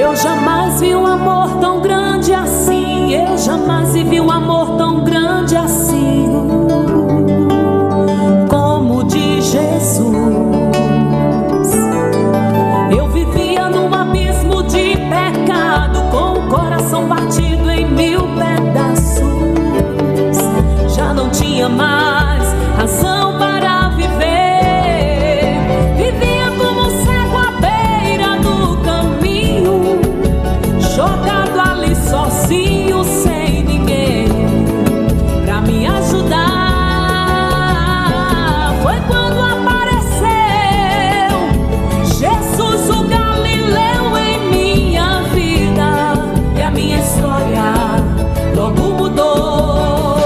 Eu jamais vi um amor tão grande assim. Eu jamais vi um amor tão grande assim como o de Jesus. Eu vivia num abismo de pecado, com o coração batido em 1000 pedaços. Já não tinha mais razão para viver. Vivia como um cego à beira do caminho, jogado ali sozinho, sem ninguém pra me ajudar. Foi quando apareceu Jesus, o Galileu, em minha vida, e a minha história logo mudou.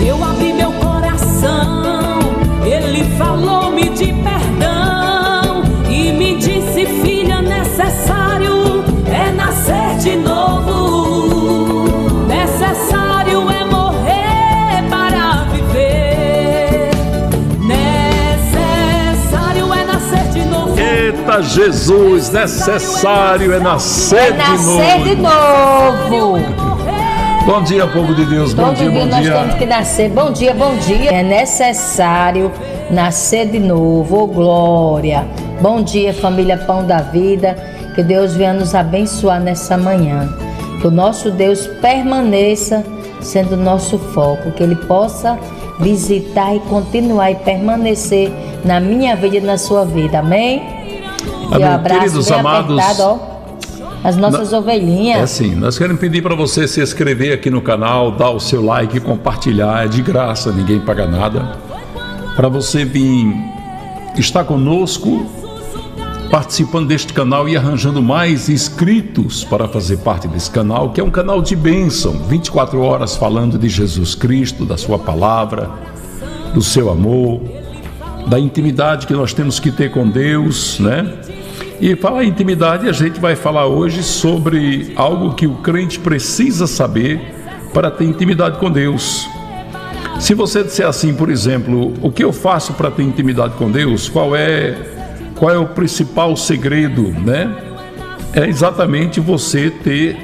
Eu abri meu coração, Ele falou-me de perdão e me disse: filha, necessário é nascer de novo, necessário é morrer para viver, necessário é nascer de novo. Eita Jesus, necessário é nascer de novo. Bom dia, povo de Deus, bom dia, bom nós dia. temos que nascer, bom dia, bom dia. É necessário nascer de novo, oh glória. Bom dia, família Pão da Vida, que Deus venha nos abençoar nessa manhã. Que o nosso Deus permaneça sendo nosso foco, que Ele possa visitar e continuar e permanecer na minha vida e na sua vida, amém? E um abraço queridos bem amados, apertado, ó, as nossas ovelhinhas. É assim, nós queremos pedir para você se inscrever aqui no canal, dar o seu like, compartilhar, é de graça, ninguém paga nada. Para você vir estar conosco, participando deste canal e arranjando mais inscritos para fazer parte desse canal, que é um canal de bênção, 24 horas falando de Jesus Cristo, da sua palavra, do seu amor, da intimidade que nós temos que ter com Deus, né? E falar em intimidade, a gente vai falar hoje sobre algo que o crente precisa saber para ter intimidade com Deus. Se você disser assim, por exemplo, o que eu faço para ter intimidade com Deus? Qual é o principal segredo, né? É exatamente você ter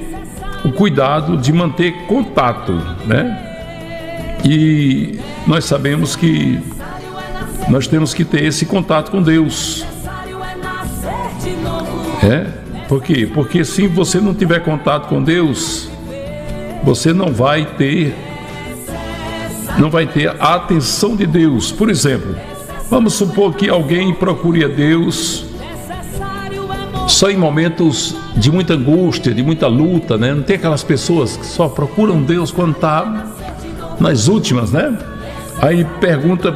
o cuidado de manter contato, né? E nós sabemos que nós temos que ter esse contato com Deus. Por quê? Porque se você não tiver contato com Deus, você não vai ter a atenção de Deus. Por exemplo, vamos supor que alguém procure a Deus só em momentos de muita angústia, de muita luta, né? Não tem aquelas pessoas que só procuram Deus quando está nas últimas, né? Aí pergunta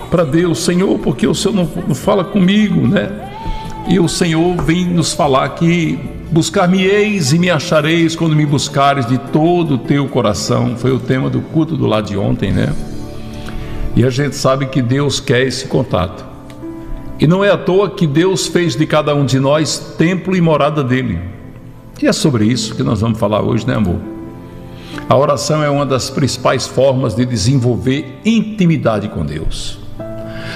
para Deus: Senhor, por que o Senhor não fala comigo, né? E o Senhor vem nos falar que buscar-me-eis e me achareis quando me buscares de todo o teu coração. Foi o tema do culto do lado de ontem, né? E a gente sabe que Deus quer esse contato. E não é à toa que Deus fez de cada um de nós templo e morada dele. E é sobre isso que nós vamos falar hoje, né, amor? A oração é uma das principais formas de desenvolver intimidade com Deus.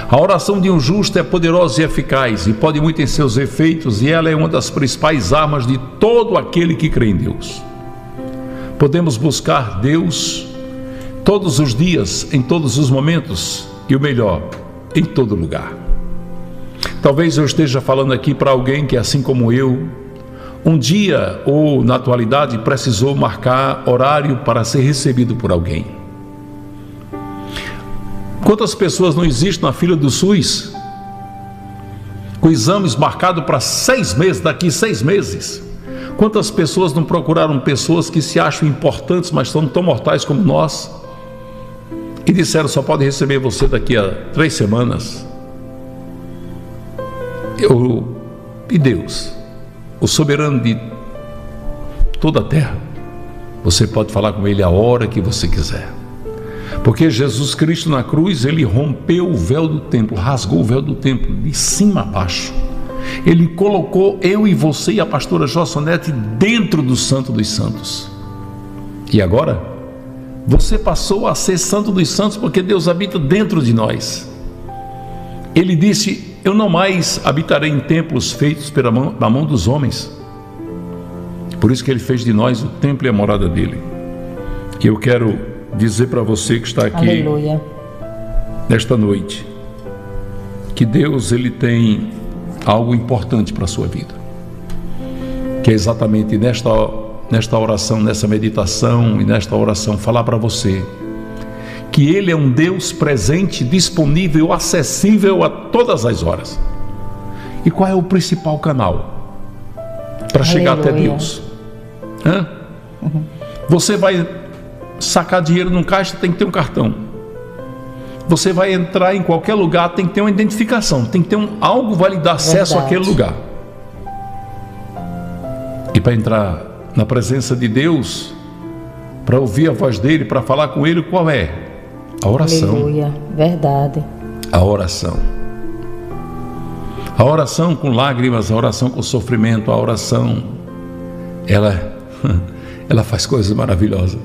A oração de um justo é poderosa e eficaz e pode muito em seus efeitos, e ela é uma das principais armas de todo aquele que crê em Deus. Podemos buscar Deus todos os dias, em todos os momentos, e o melhor, em todo lugar. Talvez eu esteja falando aqui para alguém que, assim como eu, um dia ou na atualidade precisou marcar horário para ser recebido por alguém. Quantas pessoas não existem na fila do SUS com exames marcados para 6 meses, daqui 6 meses? Quantas pessoas não procuraram pessoas que se acham importantes, mas são tão mortais como nós, e disseram: só pode receber você daqui a 3 semanas? E Deus, o soberano de toda a terra, você pode falar com Ele a hora que você quiser. Porque Jesus Cristo na cruz, Ele rompeu o véu do templo, rasgou o véu do templo de cima a baixo. Ele colocou eu e você e a pastora Jossonete dentro do Santo dos Santos. E agora, você passou a ser Santo dos Santos porque Deus habita dentro de nós. Ele disse: eu não mais habitarei em templos feitos pela mão dos homens. Por isso que ele fez de nós o templo e a morada dele. E eu quero dizer para você que está aqui, aleluia, nesta noite, que Deus, ele tem algo importante para a sua vida, que é exatamente nesta oração, nessa meditação e nesta oração, falar para você que Ele é um Deus presente, disponível, acessível a todas as horas. E qual é o principal canal para chegar até Deus? Você vai sacar dinheiro num caixa, tem que ter um cartão. Você vai entrar em qualquer lugar, tem que ter uma identificação, tem que ter algo que vai lhe dar acesso àquele lugar. E para entrar na presença de Deus, para ouvir a voz dele, para falar com ele, qual é? A oração. Aleluia, verdade. A oração. A oração com lágrimas, a oração com sofrimento, a oração, ela faz coisas maravilhosas,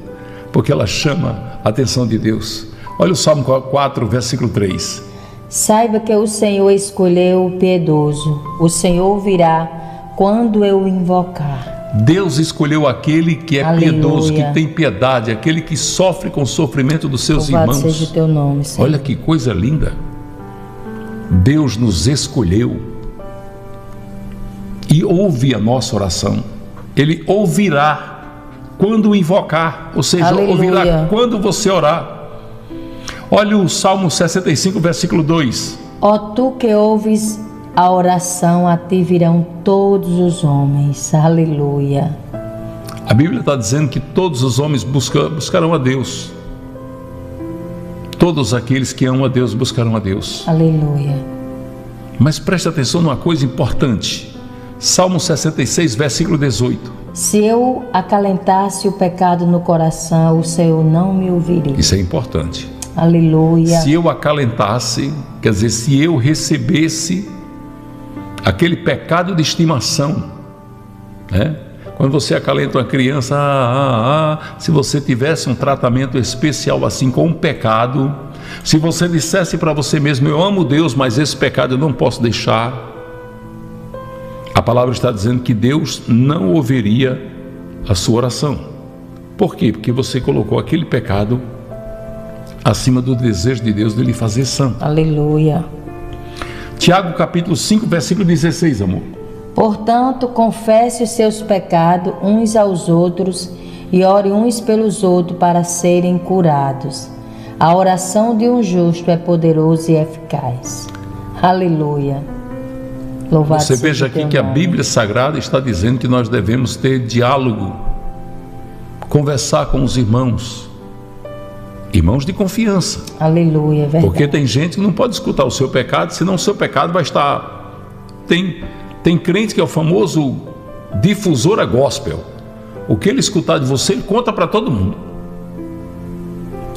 porque ela chama a atenção de Deus. Olha o Salmo 4, versículo 3. Saiba que o Senhor escolheu o piedoso, o Senhor ouvirá quando eu o invocar. Deus escolheu aquele que é piedoso, que tem piedade, aquele que sofre com o sofrimento dos seus irmãos. Louvado seja o teu nome, Senhor. Olha que coisa linda. Deus nos escolheu e ouve a nossa oração. Ele ouvirá quando invocar, ou seja, ouvirá quando você orar. Olha o Salmo 65, versículo 2. Ó tu que ouves a oração, a ti virão todos os homens. Aleluia. A Bíblia está dizendo que todos os homens buscarão a Deus. Todos aqueles que amam a Deus buscarão a Deus. Aleluia. Mas preste atenção numa coisa importante. Salmo 66, versículo 18. Se eu acalentasse o pecado no coração, o Senhor não me ouviria. Isso é importante. Aleluia. Se eu acalentasse, quer dizer, se eu recebesse aquele pecado de estimação, né? Quando você acalenta uma criança, se você tivesse um tratamento especial assim com um pecado, se você dissesse para você mesmo, eu amo Deus, mas esse pecado eu não posso deixar, a palavra está dizendo que Deus não ouviria a sua oração. Por quê? Porque você colocou aquele pecado acima do desejo de Deus de lhe fazer santo. Aleluia. Tiago capítulo 5, versículo 16, amor. Portanto, confesse os seus pecados uns aos outros e ore uns pelos outros para serem curados. A oração de um justo é poderosa e eficaz. Aleluia. Louvado Você seja veja aqui que a Bíblia Sagrada está dizendo que nós devemos ter diálogo, conversar com os irmãos de confiança. Aleluia, verdade. Porque tem gente que não pode escutar o seu pecado, senão o seu pecado vai estar... Tem crente que é o famoso difusor a gospel. O que ele escutar de você, ele conta para todo mundo.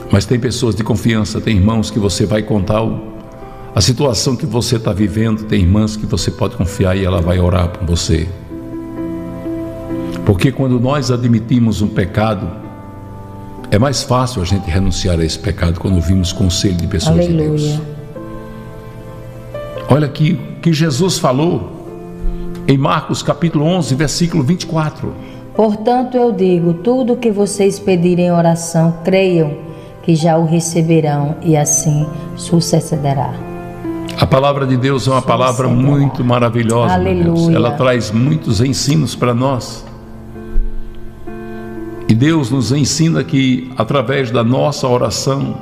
Mas tem pessoas de confiança, tem irmãos que você vai contar a situação que você está vivendo, tem irmãs que você pode confiar e ela vai orar por você. Porque quando nós admitimos um pecado, é mais fácil a gente renunciar a esse pecado quando ouvimos conselho de pessoas de Deus. Olha aqui o que Jesus falou em Marcos capítulo 11, versículo 24. Portanto eu digo, tudo o que vocês pedirem em oração, creiam que já o receberão e assim sucederá. A palavra de Deus é uma palavra muito maravilhosa. Aleluia. Ela traz muitos ensinos para nós. E Deus nos ensina que através da nossa oração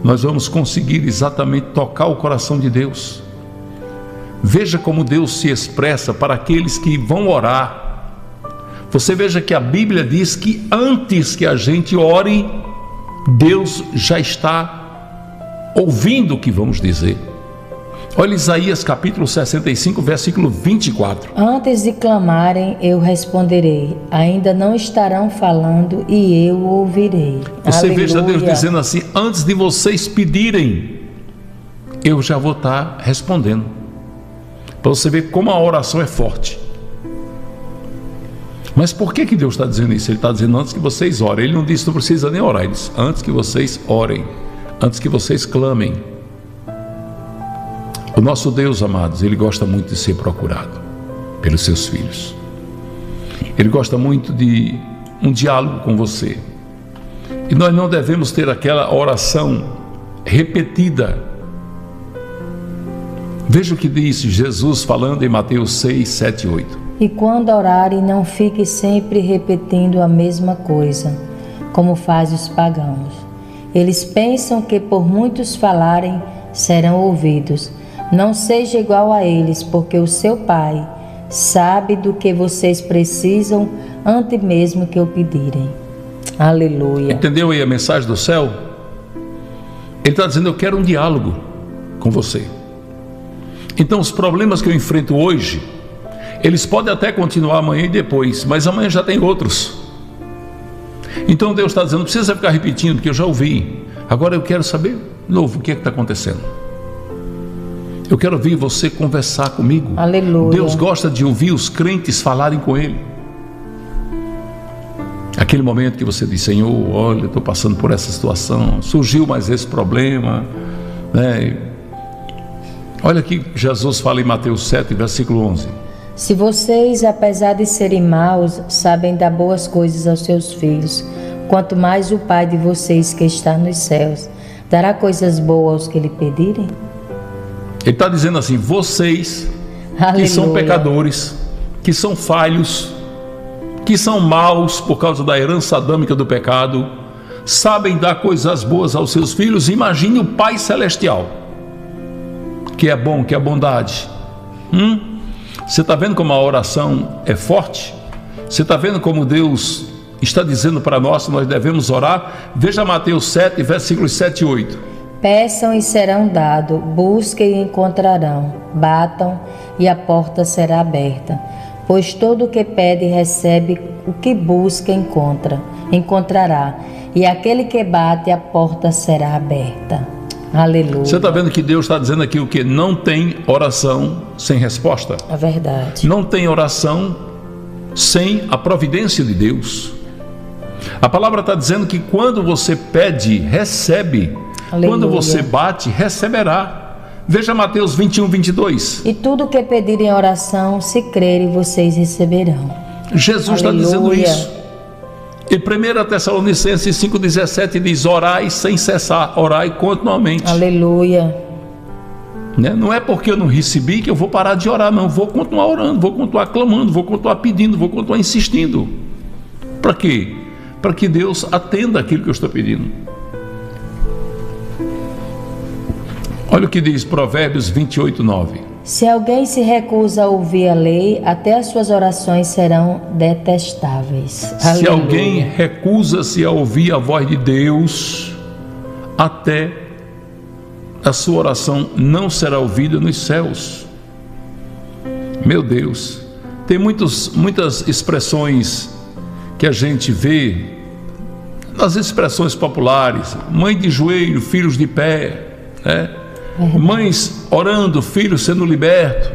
nós vamos conseguir exatamente tocar o coração de Deus. Veja como Deus se expressa para aqueles que vão orar. Você veja que a Bíblia diz que antes que a gente ore, Deus já está ouvindo o que vamos dizer. Olha Isaías capítulo 65, versículo 24. Antes de clamarem, eu responderei. Ainda não estarão falando e eu ouvirei. Você Aleluia. veja Deus dizendo assim, antes de vocês pedirem, eu já vou estar respondendo. Para você ver como a oração é forte. Mas por que Deus está dizendo isso? Ele está dizendo antes que vocês orem. Ele não disse não precisa nem orar. Ele disse antes que vocês orem, antes que vocês clamem. O nosso Deus, amados, Ele gosta muito de ser procurado pelos seus filhos. Ele gosta muito de um diálogo com você. E nós não devemos ter aquela oração repetida. Veja o que diz Jesus falando em Mateus 6, 7 e 8. E quando orarem, não fique sempre repetindo a mesma coisa, como fazem os pagãos. Eles pensam que por muitos falarem, serão ouvidos. Não seja igual a eles, porque o seu Pai sabe do que vocês precisam antes mesmo que o pedirem. Aleluia. Entendeu aí a mensagem do céu? Ele está dizendo: eu quero um diálogo com você. Então os problemas que eu enfrento hoje, eles podem até continuar amanhã e depois, mas amanhã já tem outros. Então Deus está dizendo: não precisa ficar repetindo, porque eu já ouvi. Agora eu quero saber de novo o que é que está acontecendo. Eu quero ouvir você conversar comigo. Aleluia. Deus gosta de ouvir os crentes falarem com Ele. Aquele momento que você diz: Senhor, olha, eu estou passando por essa situação, surgiu mais esse problema, né? Olha aqui, Jesus fala em Mateus 7, versículo 11. Se vocês, apesar de serem maus, sabem dar boas coisas aos seus filhos, quanto mais o Pai de vocês que está nos céus dará coisas boas aos que lhe pedirem? Ele está dizendo assim: vocês Aleluia. Que são pecadores, que são falhos, que são maus por causa da herança adâmica do pecado, sabem dar coisas boas aos seus filhos. Imagine o Pai Celestial, que é bom, que é bondade. Você está vendo como a oração é forte? Você está vendo como Deus está dizendo para nós que nós devemos orar? Veja Mateus 7, versículos 7 e 8. Peçam e serão dados, busquem e encontrarão, batam e a porta será aberta. Pois todo o que pede recebe, o que busca encontrará, e aquele que bate a porta será aberta. Aleluia. Você está vendo que Deus está dizendo aqui o que? Não tem oração sem resposta. É verdade. Não tem oração sem a providência de Deus. A palavra está dizendo que quando você pede, recebe. Aleluia. Quando você bate, receberá. Veja Mateus 21, 22. E tudo que pedirem em oração, se crerem, vocês receberão. Jesus está dizendo isso. E 1 Tessalonicenses 5,17 diz: orai sem cessar, orai continuamente. Aleluia. Né? Não é porque eu não recebi que eu vou parar de orar, não. Vou continuar orando, vou continuar clamando, vou continuar pedindo, vou continuar insistindo. Para quê? Para que Deus atenda aquilo que eu estou pedindo. Olha o que diz Provérbios 28, 9. Se alguém se recusa a ouvir a lei, até as suas orações serão detestáveis. Se Aleluia. alguém recusa-se a ouvir a voz de Deus, até a sua oração não será ouvida nos céus. Meu Deus, tem muitas expressões que a gente vê nas expressões populares: mãe de joelho, filhos de pé, né? Mães orando, filhos sendo libertos.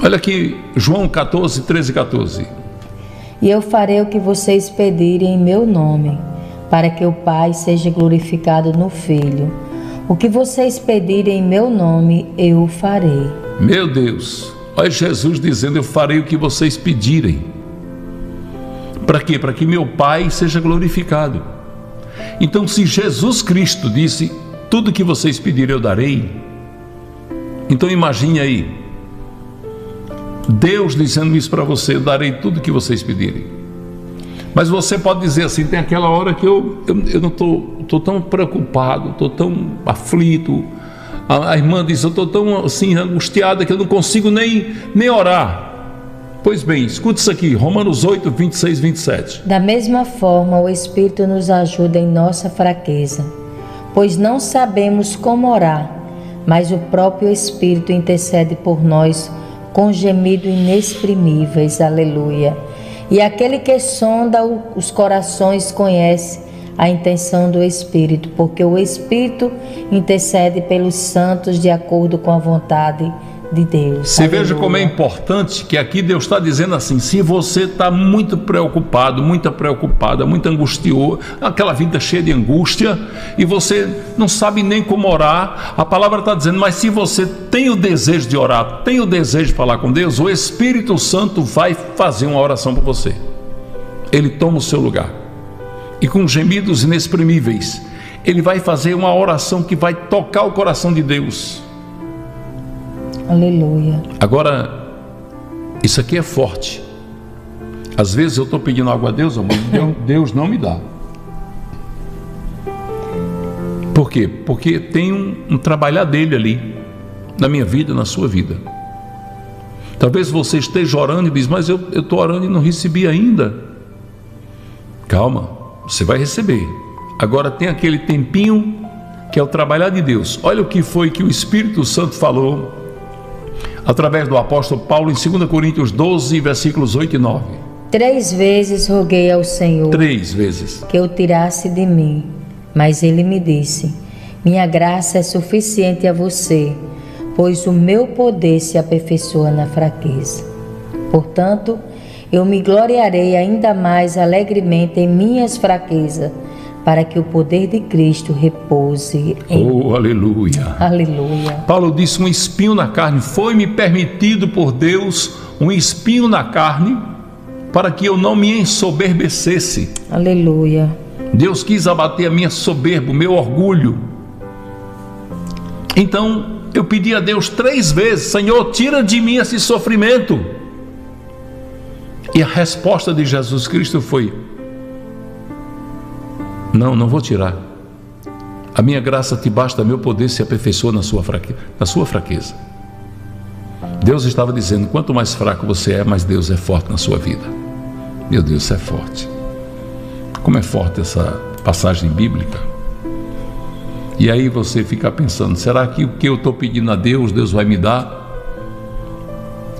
Olha aqui, João 14, 13 e 14. E eu farei o que vocês pedirem em meu nome, para que o Pai seja glorificado no Filho. O que vocês pedirem em meu nome, eu o farei. Meu Deus, olha Jesus dizendo: eu farei o que vocês pedirem. Para quê? Para que meu Pai seja glorificado. Então, se Jesus Cristo disse: tudo que vocês pedirem eu darei, então imagine aí, Deus dizendo isso para você: eu darei tudo que vocês pedirem. Mas você pode dizer assim: tem aquela hora que eu não estou tão preocupado, estou tão aflito. A irmã diz: eu estou tão assim angustiada que eu não consigo nem orar. Pois bem, escute isso aqui, Romanos 8, 26, 27. Da mesma forma, o Espírito nos ajuda em nossa fraqueza, pois não sabemos como orar, mas o próprio Espírito intercede por nós com gemidos inexprimíveis. Aleluia. E aquele que sonda os corações conhece a intenção do Espírito, porque o Espírito intercede pelos santos de acordo com a vontade de Deus. Você veja como é importante que aqui Deus está dizendo assim: se você está muito preocupado, muito preocupada, muito angustiado, aquela vida cheia de angústia, e você não sabe nem como orar, a palavra está dizendo, mas se você tem o desejo de orar, tem o desejo de falar com Deus, o Espírito Santo vai fazer uma oração por você. Ele toma o seu lugar e com gemidos inexprimíveis Ele vai fazer uma oração que vai tocar o coração de Deus. Aleluia. Agora, isso aqui é forte. Às vezes eu estou pedindo algo a Deus, mas Deus não me dá. Por quê? Porque tem um trabalhar dele ali, na minha vida, na sua vida. Talvez você esteja orando e diz, mas eu estou orando e não recebi ainda. Calma, você vai receber. Agora tem aquele tempinho que é o trabalhar de Deus. Olha o que foi que o Espírito Santo falou através do apóstolo Paulo em 2 Coríntios 12, versículos 8 e 9. 3 vezes roguei ao Senhor 3 vezes que o tirasse de mim, mas Ele me disse, minha graça é suficiente a você, pois o meu poder se aperfeiçoa na fraqueza. Portanto, eu me gloriarei ainda mais alegremente em minhas fraquezas, para que o poder de Cristo repouse em mim. Oh, aleluia. Aleluia. Paulo disse, um espinho na carne, foi-me permitido por Deus um espinho na carne, para que eu não me ensoberbecesse. Aleluia. Deus quis abater a minha soberba, o meu orgulho. Então, eu pedi a Deus 3 vezes, Senhor, tira de mim esse sofrimento. E a resposta de Jesus Cristo foi, não vou tirar. A minha graça te basta, meu poder se aperfeiçoa na sua fraqueza. Deus estava dizendo, quanto mais fraco você é, mais Deus é forte na sua vida. Meu Deus, isso é forte. Como é forte essa passagem bíblica. E aí você fica pensando, será que o que eu estou pedindo a Deus, Deus vai me dar?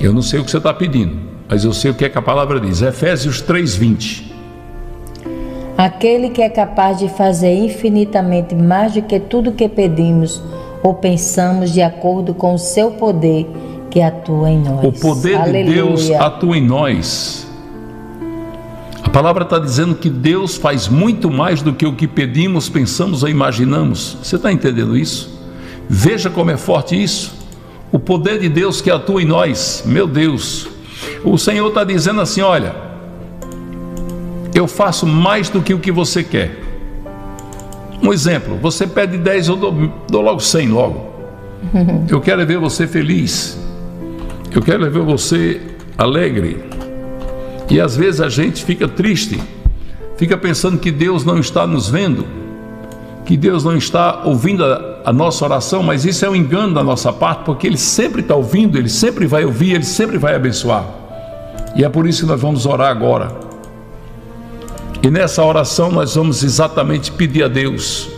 Eu não sei o que você está pedindo, mas eu sei o que é que a palavra diz. Efésios 3:20. Aquele que é capaz de fazer infinitamente mais do que tudo que pedimos ou pensamos, de acordo com o seu poder que atua em nós. O poder Aleluia. de Deus atua em nós. A palavra está dizendo que Deus faz muito mais do que o que pedimos, pensamos ou imaginamos. Você está entendendo isso? Veja como é forte isso. O poder de Deus que atua em nós. Meu Deus. O Senhor está dizendo assim, olha, eu faço mais do que o que você quer. Um exemplo, você pede 10, eu dou logo 100 logo. Eu quero ver você feliz. Eu quero ver você alegre. E às vezes a gente fica triste, fica pensando que Deus não está nos vendo, que Deus não está ouvindo a nossa oração, mas isso é um engano da nossa parte, porque Ele sempre está ouvindo, Ele sempre vai ouvir, Ele sempre vai abençoar. E é por isso que nós vamos orar agora. E nessa oração nós vamos exatamente pedir a Deus,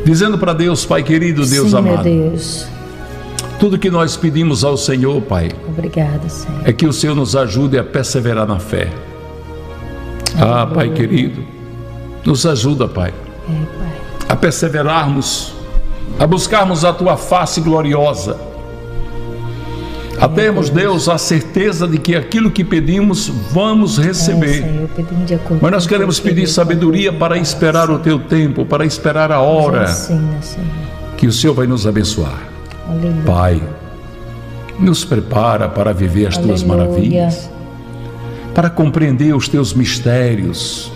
dizendo para Deus, Pai querido, Deus Sim, amado, meu Deus. Tudo que nós pedimos ao Senhor, Pai, Obrigada, Senhor. é que o Senhor nos ajude a perseverar na fé. Pai querido, nos ajuda, Pai, Pai, a perseverarmos, a buscarmos a Tua face gloriosa, a termos, Deus, a certeza de que aquilo que pedimos vamos receber. Senhor, pedimos de acordo Mas nós com queremos o teu pedir querido, sabedoria Pai, para esperar o Teu tempo, para esperar a hora ensina, Senhor. que o Senhor vai nos abençoar. Aleluia. Pai, nos prepara para viver as Tuas Aleluia. maravilhas, para compreender os Teus mistérios.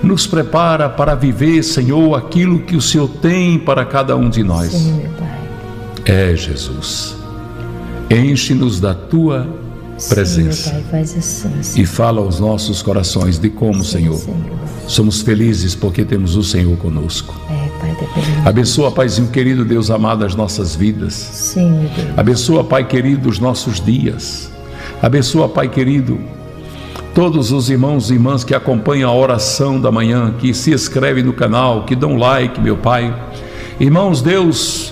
Nos prepara para viver, Senhor, aquilo que o Senhor tem para cada um de nós. Sim, meu Pai. Jesus, enche-nos da Tua presença. Sim, meu Pai, faz assim, Senhor. E fala aos nossos corações de como, Senhor, somos felizes porque temos o Senhor conosco. Pai, dependendo. Abençoa, Paizinho querido, Deus amado, as nossas vidas. Sim, meu Deus. Abençoa, Pai querido, os nossos dias. Abençoa, Pai querido, todos os irmãos e irmãs que acompanham a oração da manhã, que se inscrevem no canal, que dão like, meu Pai. Irmãos, Deus,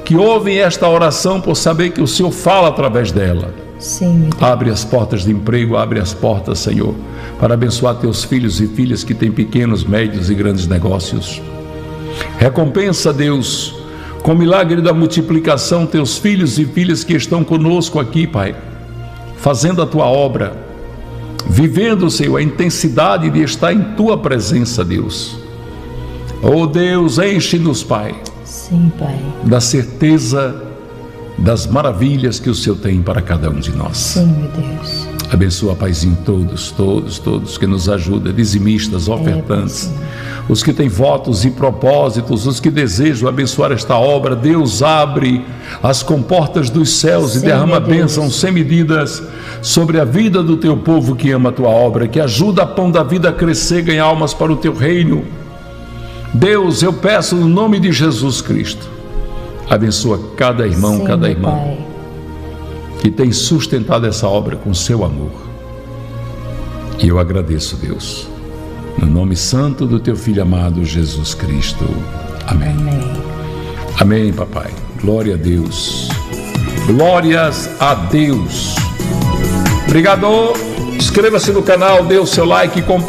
que ouvem esta oração por saber que o Senhor fala através dela. Sim, meu Deus. Abre as portas de emprego, abre as portas, Senhor, para abençoar teus filhos e filhas que têm pequenos, médios e grandes negócios. Recompensa, Deus, Com o milagre da multiplicação, teus filhos e filhas que estão conosco aqui, Pai, fazendo a tua obra, vivendo, Senhor, a intensidade de estar em tua presença, Deus. Oh Deus, enche-nos, Pai. Sim, Pai. Da certeza das maravilhas que o Senhor tem para cada um de nós. Sim, meu Deus. Abençoa, Paizinho, todos que nos ajudam, dizimistas, ofertantes, os que têm votos e propósitos, os que desejam abençoar esta obra. Deus, abre as comportas dos céus e derrama bênçãos sem medidas sobre a vida do teu povo que ama a tua obra, que ajuda a Pão da Vida a crescer, ganhar almas para o teu reino. Deus, eu peço no nome de Jesus Cristo, abençoa cada irmão, cada irmã, Pai, que tem sustentado essa obra com seu amor. E eu agradeço, Deus, no nome santo do teu Filho amado Jesus Cristo. Amém. Amém. Amém, papai. Glória a Deus. Glórias a Deus. Obrigado. Inscreva-se no canal, dê o seu like e compartilhe.